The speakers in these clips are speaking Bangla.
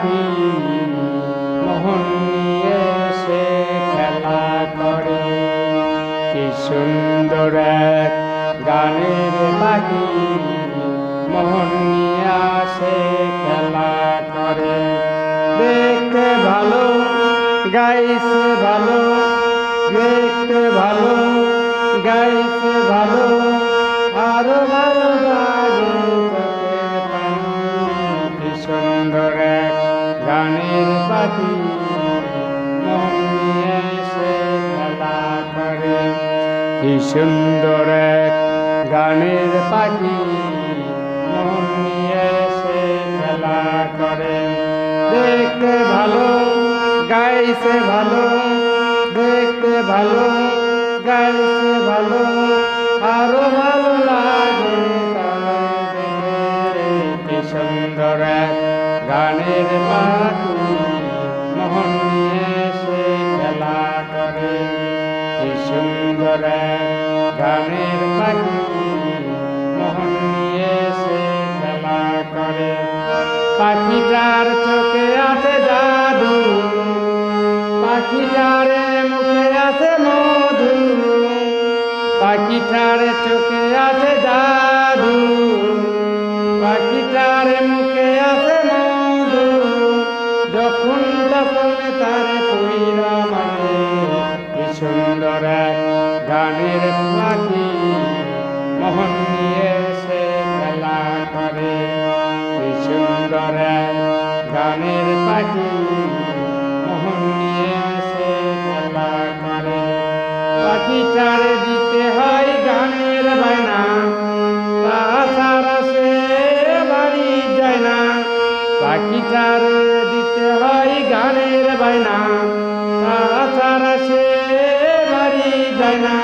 পাখি মোহন নিয়ে সে খেলা করে। কি সুন্দর এক গানের পাখি মোহন নিয়ে আসে খেলা করে। দেখতে ভালো গাইছে ভালো, দেখতে ভালো গাইছে ভালো, আরো ভালো লাগে চোখের পানি। কি সুন্দর এক গানের পাখি মন নিয়ে সে খেলা করে। কি সুন্দর এক গানের পাখি মন নিয়ে সে খেলা করে। দেখতে ভালো গাইছে ভালো, দেখতে ভালো গাইছে ভালো, আরো ভালো লাগে তাই। কি সুন্দর এক গানের পাখি মোহন নিয়ে সে খেলা করে। কি সুন্দর এক গানের পাখি মোহন নিয়ে সে খেলা করে। পাখিটার চোখে আছে জাদু, পাখিটার মুখে আছে মধু, পাখিটার চোখে আছে জাদু, পাখিটার মুখে আছে মধু, যখন তখন তার কইরা মানে। কি সুন্দর এক গানের পাখি মোহন নিয়ে সে খেলা করে। কি সুন্দর এক গানের পাখি মোহন নিয়ে সে খেলা করে। পাখিটার দিতে হয় গানের বায়না, তাছাড়া সে বাড়ি যায় না। পাখিটার দিতে হয় গানের বায়না, তাছাড়া সে বাড়ি যায় না।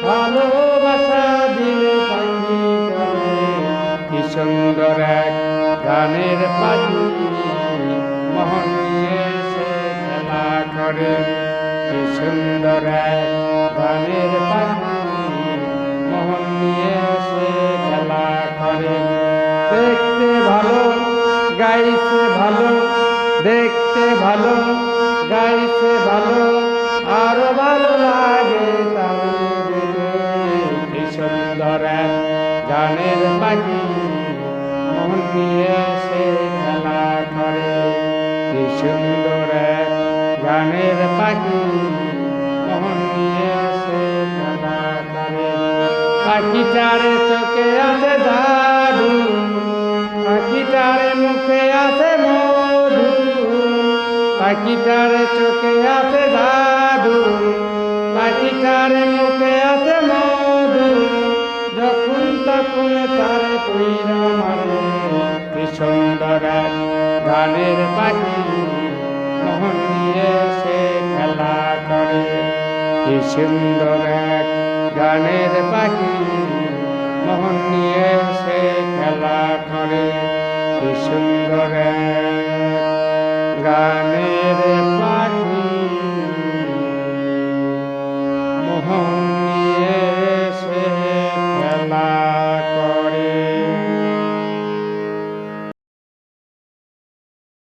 ভালোবাসা দিলে পাখি করে। কি সুন্দর এক গানের পাখি মোহন নিয়ে সে খেলা করে। কি সুন্দর এক গানের পাখি মোহন নিয়ে সে খেলা করে। দেখতে ভালো গাইছে ভালো, দেখতে ভালো গাইছে ভালো, আরো ভালো লাগে তাই দেখে। কি সুন্দর এক গানের পাখি মোহন নিয়ে সে খেলা করে। কি সুন্দর এক গানের পাখি মোহন নিয়ে সে খেলা করে। পাখিটার চোখে আছে জাদু, পাখিটার মুখে আছে মধু, পাখিটার চোখে আছে জাদু, পাখিটার মুখে আছে মধু, যখন তখন তার কইরা মারে। কি সুন্দর এক গানের পাখি মোহন নিয়ে সে খেলা করে। কি সুন্দর এক গানের পাখি মোহন নিয়ে সে খেলা করে। কি সুন্দর এক গানের